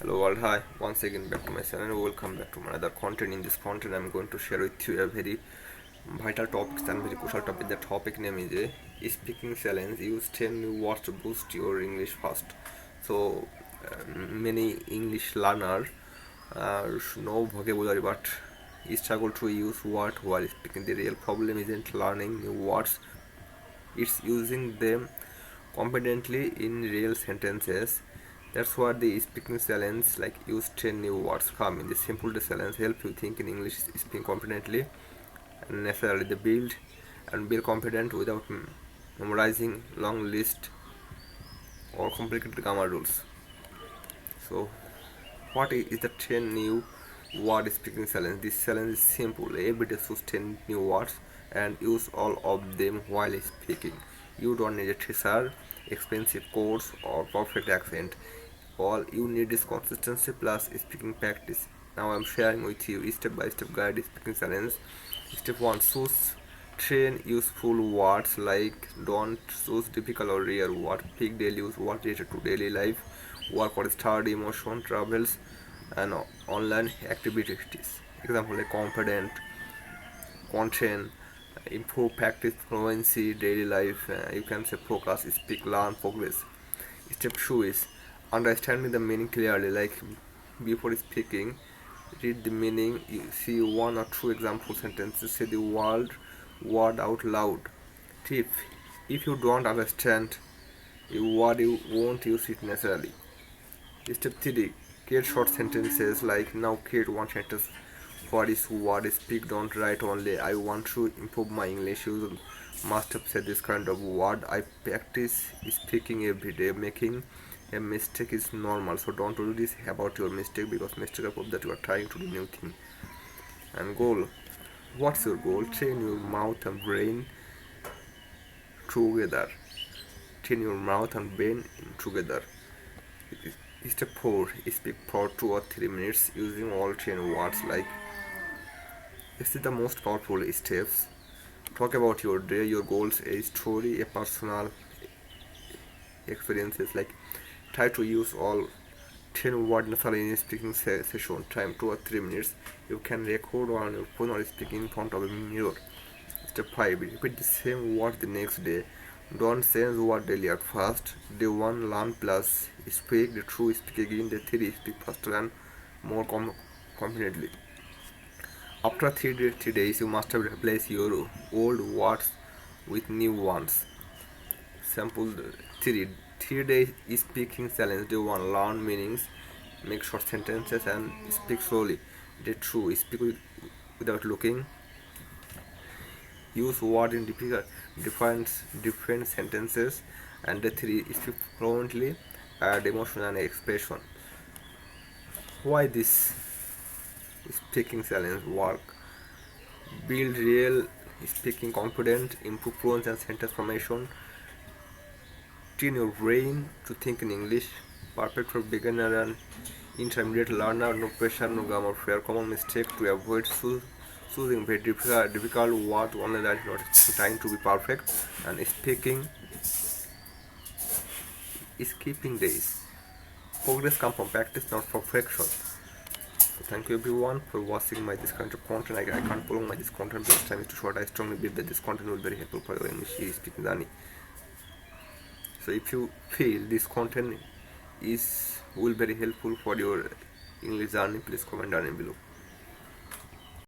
Hello world, hi, once again back to my channel. Welcome back to another content. In this content I'm going to share with you a very vital topic and very crucial topic. The topic name is a speaking challenge. Use 10 new words to boost your English fast. So many English learners know vocabulary but struggle to use word while speaking. The real problem isn't learning new words, it's using them competently in real sentences. That's what the speaking challenge, like use 10 new words, come in. The simple challenge help you think in English, speak confidently, and necessarily the build confident without memorizing long list or complicated grammar rules. So what is the 10 new word speaking challenge? This challenge is simple. Every day choose 10 new words and use all of them while speaking. You don't need a teacher, expensive course, or perfect accent. All you need is consistency plus speaking practice. Now I'm sharing with you step by step guide speaking challenge. Step 1, choose 10 useful words, like don't choose difficult or rare words. Pick daily use words related to daily life, work or study, emotion, travels, and online activities. Example like confident, content, improve practice, fluency, daily life. You can say focus, speak, learn, progress. Step 2 is understanding the meaning clearly, like before speaking, read the meaning, you see one or two example sentences, say the word out loud. Tip: if you don't understand a word, you won't use it naturally. Step 3, create short sentences, like now create one sentence for this word. Speak, don't write only I want to improve my English. You must have said this kind of word. I practice speaking every day. Making a mistake is normal, so don't do this about your mistake, because mistake are proof that you are trying to do new thing. And goal: what's your goal? Train your mouth and brain together. Train your mouth and brain together. Step 4, speak for 2 or 3 minutes using all 10 words. Like, this is the most powerful steps. Talk about your day, your goals, a story, a personal experiences. Like, try to use all 10 words necessary in speaking session. Time 2 or 3 minutes. You can record on your phone or speak in front of a mirror. Step 5, repeat the same word the next day. Don't change word daily at first. Day 1, learn plus speak. Day 2, speak again. Day 3, speak faster and more confidently. After 3 days, you must have replaced your old words with new ones. Sample 3. 3 days speaking challenge. Day 1, learn meanings, make short sentences and speak slowly. Day 2, speak without looking. Use words in different sentences. And day 3, speak fluently, add emotion and expression. Why this speaking challenge work? Build real speaking confidence, improve fluency and sentence formation, train your brain to think in English, perfect for beginner and intermediate learner, no pressure, no grammar fear. Common mistake to avoid: choosing very difficult word only that is not trying to be perfect, and speaking skipping days. Progress comes from practice, not perfection. So thank you everyone for watching my this kind of content. I can't prolong my this content because time is too short. I strongly believe that this content will be very helpful for your English speaking journey. So if you feel this content is will very helpful for your English journey, please comment down below.